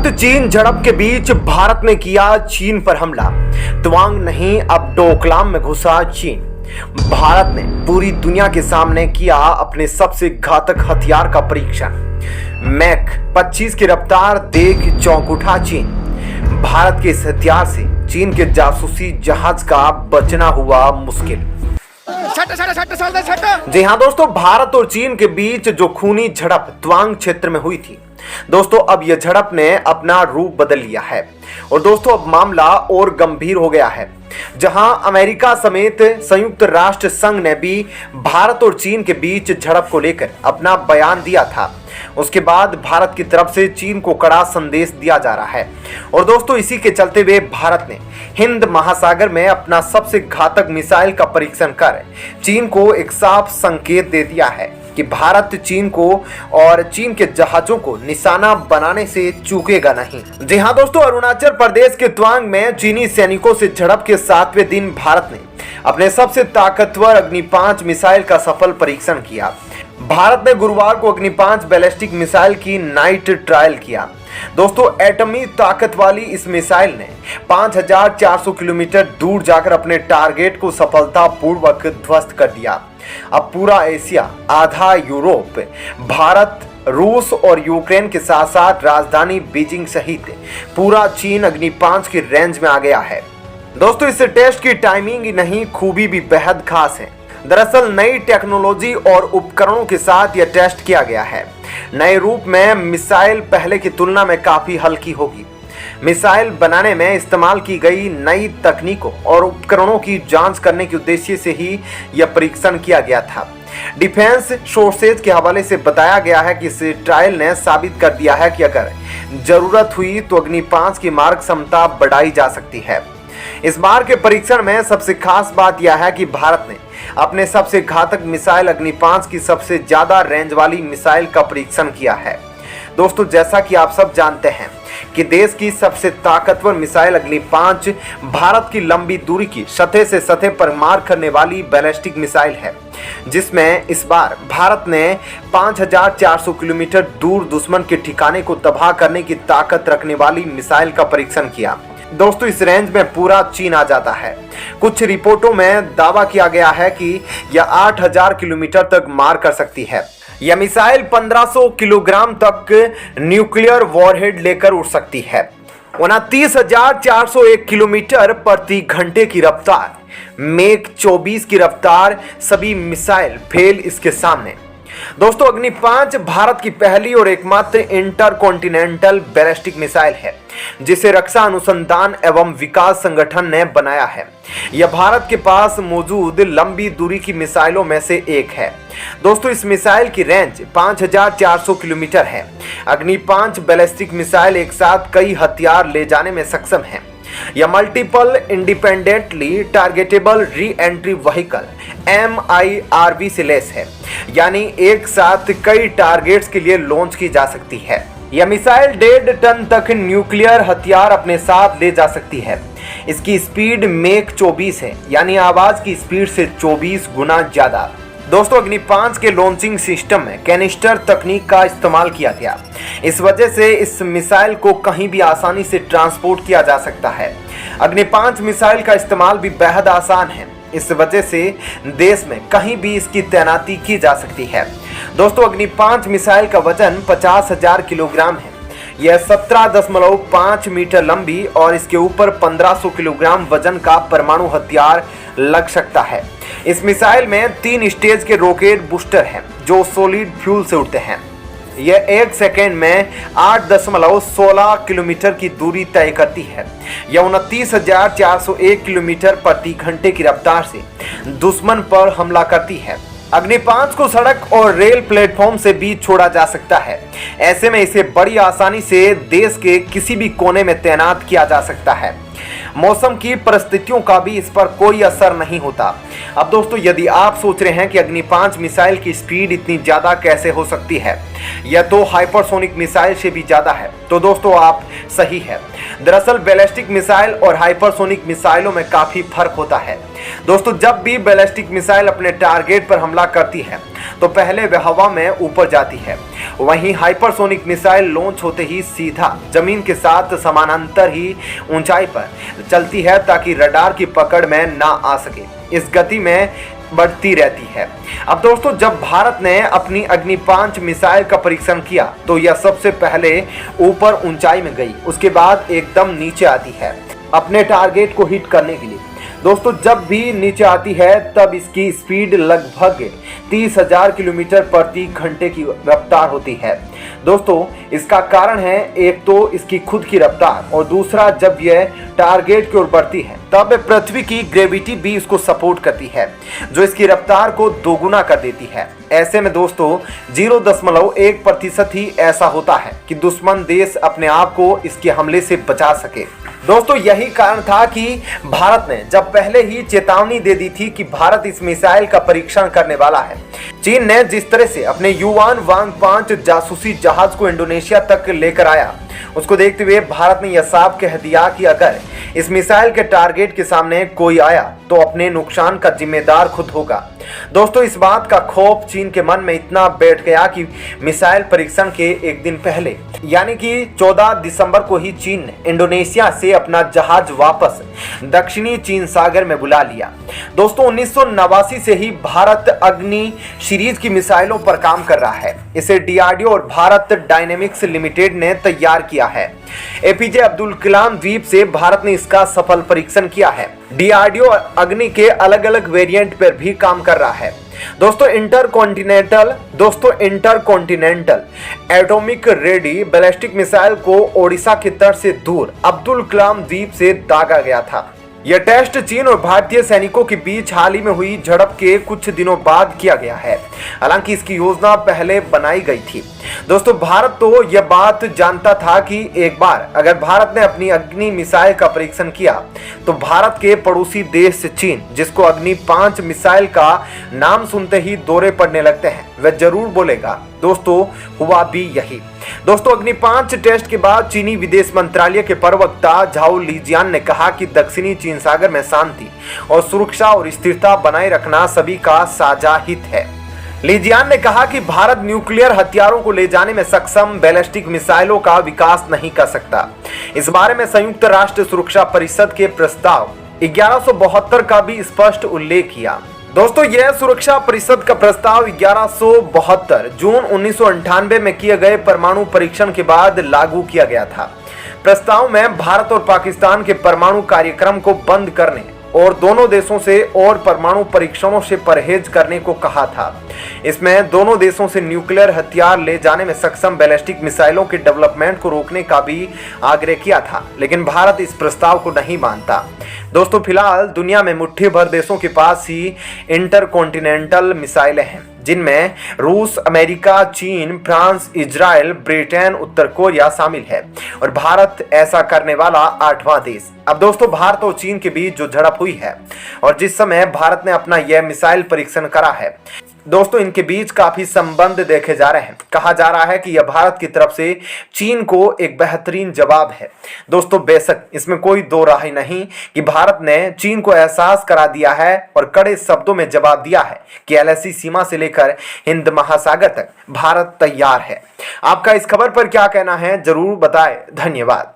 भारत चीन झड़प के बीच भारत ने किया चीन पर हमला। तवांग नहीं, अब डोकलाम में घुसा चीन। भारत ने पूरी दुनिया के सामने किया अपने सबसे घातक हथियार का परीक्षण। मैक 25 की रफ्तार देख चौंक उठा चीन। भारत के इस हथियार से चीन के जासूसी जहाज का बचना हुआ मुश्किल। जी हाँ दोस्तों, भारत और चीन के बीच जो खूनी झड़प तवांग क्षेत्र में हुई थी दोस्तों, अब यह झड़प ने अपना रूप बदल लिया है और दोस्तों अब मामला और गंभीर हो गया है, जहां अमेरिका समेत संयुक्त राष्ट्र संघ ने भी भारत और चीन के बीच झड़प को लेकर अपना बयान दिया था। उसके बाद भारत की तरफ से चीन को कड़ा संदेश दिया जा रहा है और दोस्तों इसी के चलते हुए भारत ने हिंद महासागर में अपना सबसे घातक मिसाइल का परीक्षण कर चीन को एक साफ संकेत दे दिया है कि भारत चीन को और चीन के जहाजों को निशाना बनाने से चूकेगा नहीं। जी हाँ दोस्तों, अरुणाचल प्रदेश के तवांग में चीनी सैनिकों से झड़प के 7वें दिन भारत ने अपने सबसे ताकतवर अग्नि 5 मिसाइल का सफल परीक्षण किया। भारत ने गुरुवार को अग्नि 5 बैलिस्टिक मिसाइल की नाइट ट्रायल किया। दोस्तों एटमी ताकत वाली इस मिसाइल ने 5400 किलोमीटर दूर जाकर अपने टारगेट को सफलतापूर्वक ध्वस्त कर दिया। अब पूरा एशिया, आधा यूरोप, भारत, रूस और यूक्रेन के साथ साथ राजधानी बीजिंग सहित पूरा चीन अग्नि 5 की रेंज में आ गया है। दोस्तों इस टेस्ट की टाइमिंग ही नहीं, खूबी भी बेहद खास है। दरअसल नई टेक्नोलॉजी और उपकरणों के साथ यह टेस्ट किया गया है। नए रूप में मिसाइल पहले की तुलना में काफी हल्की होगी। मिसाइल बनाने में इस्तेमाल की गई नई तकनीकों और उपकरणों की जांच करने के उद्देश्य से ही यह परीक्षण किया गया था। डिफेंस सोर्सेज के हवाले से बताया गया है कि इस ट्रायल ने साबित कर दिया है कि अगर जरूरत हुई तो अग्नि 5 की मारक क्षमता बढ़ाई जा सकती है। इस बार के परीक्षण में सबसे खास बात यह है कि भारत ने अपने सबसे घातक मिसाइल अग्नि 5 की सबसे ज्यादा रेंज वाली मिसाइल का परीक्षण किया है। दोस्तों जैसा कि आप सब जानते हैं कि देश की सबसे ताकतवर मिसाइल अग्नि 5 भारत की लंबी दूरी की सतह से सतह पर मार करने वाली बैलिस्टिक मिसाइल है, जिसमें इस बार भारत ने 5400 किलोमीटर दूर दुश्मन के ठिकाने को तबाह करने की ताकत रखने वाली मिसाइल का परीक्षण किया। दोस्तों इस रेंज में पूरा चीन आ जाता है। कुछ रिपोर्टों में दावा किया गया है कि यह 8000 किलोमीटर तक मार कर सकती है। यह मिसाइल 1500 किलोग्राम तक न्यूक्लियर वॉरहेड लेकर उड़ सकती है। 29,401 किलोमीटर प्रति घंटे की रफ्तार, मेक 24 की रफ्तार, सभी मिसाइल फेल इसके सामने। दोस्तों अग्नि 5 भारत की पहली और एकमात्र इंटरकॉन्टिनेंटल बैलिस्टिक मिसाइल है जिसे रक्षा अनुसंधान एवं विकास संगठन ने बनाया है। यह भारत के पास मौजूद लंबी दूरी की मिसाइलों में से एक है। दोस्तों इस मिसाइल की रेंज 5400 किलोमीटर है। अग्नि 5 बैलिस्टिक मिसाइल एक साथ कई हथियार ले जाने में सक्षम है। यह multiple independently targetable re entry vehicle MIRV से लैस है, यानी एक साथ कई टारगेट्स के लिए लॉन्च की जा सकती है। यह मिसाइल 1.5 टन तक न्यूक्लियर हथियार अपने साथ ले जा सकती है। इसकी स्पीड मेक 24 है, यानी आवाज की स्पीड से 24 गुना ज्यादा। दोस्तों अग्नि 5 के लॉन्चिंग सिस्टम में कैनिस्टर तकनीक का इस्तेमाल किया गया। इस वजह से इस मिसाइल को कहीं भी आसानी से ट्रांसपोर्ट किया जा सकता है। अग्नि 5 मिसाइल का इस्तेमाल भी बेहद आसान है। इस वजह से देश में कहीं भी इसकी तैनाती की जा सकती है। दोस्तों अग्नि 5 मिसाइल का वजन 50,000 किलोग्राम है। यह 17.5 मीटर लंबी और इसके ऊपर 1500 किलोग्राम वजन का परमाणु हथियार लग सकता है। इस मिसाइल में 3 स्टेज के रॉकेट बूस्टर हैं जो सॉलिड फ्यूल से उड़ते हैं। यह 1 सेकेंड में 8.16 किलोमीटर की दूरी तय करती है। यह 29,401 किलोमीटर प्रति घंटे की रफ्तार से दुश्मन पर हमला करती है। अग्नि 5 को सड़क और रेल प्लेटफॉर्म से भी छोड़ा जा सकता है। ऐसे में इसे बड़ी आसानी से देश के किसी भी कोने में तैनात किया जा सकता है। मौसम की परिस्थितियों का भी इस पर कोई असर नहीं होता। अब दोस्तों यदि आप सोच रहे हैं कि अग्नि 5 मिसाइल की स्पीड इतनी ज्यादा कैसे हो सकती है, यह तो हाइपरसोनिक मिसाइल से भी ज्यादा है, तो दोस्तों आप सही है। दरअसल बैलिस्टिक मिसाइल और हाइपरसोनिक मिसाइलों में काफी फर्क होता है। दोस्तों जब भी बैलिस्टिक मिसाइल अपने टारगेट पर हमला करती है तो पहले वह हवा में ऊपर जाती है, वहीं हाइपरसोनिक मिसाइल लॉन्च होते ही सीधा जमीन के साथ समानांतर ही ऊंचाई पर चलती है ताकि रडार की पकड़ में ना आ सके। इस गति में बढ़ती रहती है। अब दोस्तों जब भारत ने अपनी अग्नि 5 मिसाइल का परीक्षण किया तो यह सबसे पहले ऊपर ऊंचाई में गई, उसके बाद एकदम नीचे आती है अपने टारगेट को हिट करने के लिए। दोस्तों जब भी नीचे आती है तब इसकी स्पीड लगभग 30,000 किलोमीटर प्रति घंटे की रफ्तार होती है। दोस्तों इसका कारण है एक तो इसकी खुद की रफ्तार और दूसरा जब यह टारगेट की ओर बढ़ती है तब पृथ्वी की ग्रेविटी भी इसको सपोर्ट करती है जो इसकी रफ्तार को दोगुना कर देती है। ऐसे में दोस्तों 0.1% ही ऐसा होता है कि दुश्मन देश अपने आप को इसके हमले से बचा सके। दोस्तों यही कारण था कि भारत ने जब पहले ही चेतावनी दे दी थी कि भारत इस मिसाइल का परीक्षण करने वाला है। चीन ने जिस तरह से अपने युवान वांग 5 जासूसी जहाज को इंडोनेशिया तक लेकर आया, उसको देखते हुए भारत ने यह साफ कह दिया कि अगर इस मिसाइल के टारगेट के सामने कोई आया तो अपने नुकसान का जिम्मेदार खुद होगा। दोस्तों इस बात का खौफ चीन के मन में इतना बैठ गया कि मिसाइल परीक्षण के एक दिन पहले यानी कि 14 दिसंबर को ही चीन ने इंडोनेशिया से अपना जहाज वापस दक्षिणी चीन सागर में बुला लिया। दोस्तों 1989 से ही भारत अग्नि सीरीज की मिसाइलों पर काम कर रहा है। इसे डीआरडीओ और भारत डायनेमिक्स लिमिटेड ने तैयार किया है। एपीजे अब्दुल कलाम द्वीप से भारत ने इसका सफल परीक्षण किया है। डीआरडीओ अग्नि के अलग अलग वेरिएंट पर भी काम कर रहा है। दोस्तों intercontinental atomic ready ballistic missile को ओडिशा के तट से दूर अब्दुल कलाम द्वीप से दागा गया था। यह टेस्ट चीन और भारतीय सैनिकों के बीच हाल ही में हुई झड़प के कुछ दिनों बाद किया गया है। हालांकि इसकी योजना पहले बनाई गई थी। दोस्तों भारत तो यह बात जानता था कि एक बार अगर भारत ने अपनी अग्नि मिसाइल का परीक्षण किया तो भारत के पड़ोसी देश चीन, जिसको अग्नि 5 मिसाइल का नाम सुनते ही दौरे पड़ने लगते हैं, वह जरूर बोलेगा। दोस्तों हुआ भी यही। दोस्तों अग्नि 5 टेस्ट के बाद चीनी विदेश मंत्रालय के प्रवक्ता झाओ लीजियान ने कहा कि दक्षिणी चीन सागर में शांति और सुरक्षा और स्थिरता बनाए रखना सभी का साझा हित है। लीजियान ने कहा कि भारत न्यूक्लियर हथियारों को ले जाने में सक्षम बैलिस्टिक मिसाइलों का विकास नहीं कर सकता। इस बारे में संयुक्त राष्ट्र सुरक्षा परिषद के प्रस्ताव 1172 का भी स्पष्ट उल्लेख किया। दोस्तों यह सुरक्षा परिषद का प्रस्ताव 1172 जून 1998 में किए गए परमाणु परीक्षण के बाद लागू किया गया था। प्रस्ताव में भारत और पाकिस्तान के परमाणु कार्यक्रम को बंद करने और दोनों देशों से और परमाणु परीक्षणों से परहेज करने को कहा था। इसमें दोनों देशों से न्यूक्लियर हथियार ले जाने में सक्षम बैलिस्टिक मिसाइलों के डेवलपमेंट को रोकने का भी आग्रह किया था, लेकिन भारत इस प्रस्ताव को नहीं मानता। दोस्तों फिलहाल दुनिया में मुट्ठी भर देशों के पास ही इंटरकॉन्टिनेंटल मिसाइलें हैं, जिनमें रूस, अमेरिका, चीन, फ्रांस, इजराइल, ब्रिटेन, उत्तर कोरिया शामिल है और भारत ऐसा करने वाला 8वां देश। अब दोस्तों भारत और चीन के बीच जो झड़प हुई है और जिस समय भारत ने अपना यह मिसाइल परीक्षण करा है, दोस्तों इनके बीच काफी संबंध देखे जा रहे हैं। कहा जा रहा है कि यह भारत की तरफ से चीन को एक बेहतरीन जवाब है। दोस्तों बेशक इसमें कोई दो राय नहीं कि भारत ने चीन को एहसास करा दिया है और कड़े शब्दों में जवाब दिया है कि एलएसी सीमा से लेकर हिंद महासागर तक भारत तैयार है। आपका इस खबर पर क्या कहना है जरूर बताएं। धन्यवाद।